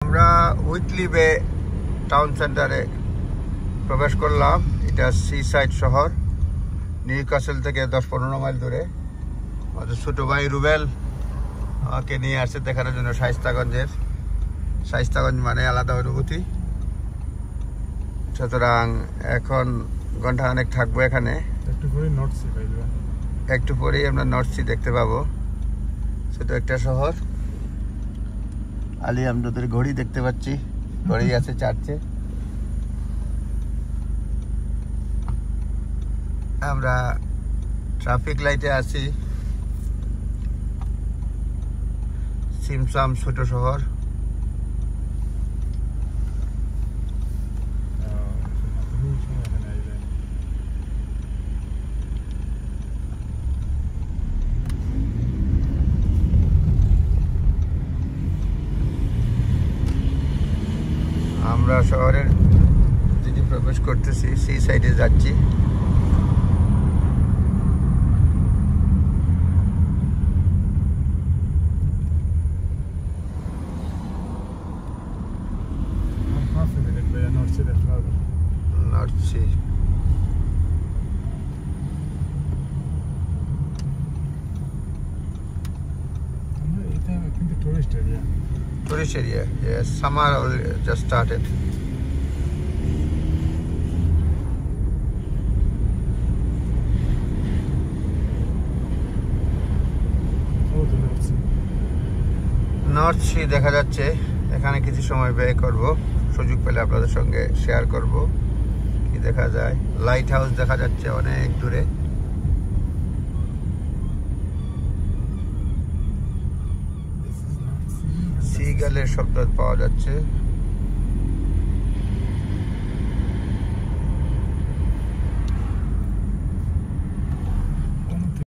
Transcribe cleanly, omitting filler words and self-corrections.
আমরা উইটলি বে টাউন সেন্টারে প্রবেশ করলাম। এটা সি সাইড শহর, নিউক্যাসল থেকে 10-15 মাইল দূরে। আমাদের ছোট ভাই রুবেল আমাকে নিয়ে আসছে দেখানোর জন্য শায়েস্তাগঞ্জ মানে আলাদা অনুভূতি। সুতরাং এখন ঘন্টা অনেক থাকবো এখানে, একটু পরেই আমরা নর্থ সি দেখতে পাবো। ছোট একটা শহর। আলী আমদাদের ঘড়ি দেখতে পাচ্ছি, ঘড়ি আছে চার্চে। আমরা ট্রাফিক লাইটে আছি। সিমসাম ছোট শহর। আমরা শহরের দিকে প্রবেশ করতেছি, সি সাইডে যাচ্ছি। North Sea tourist area. Yes, summer just started. North Sea দেখা যাচ্ছে। এখানে কিছু সময় ব্যয় করব, সুযোগ পেলে আপনাদের সঙ্গে শেয়ার করব কি দেখা যায়। লাইট হাউস দেখা যাচ্ছে অনেক দূরে। সিগালের শব্দ পাওয়া যাচ্ছে।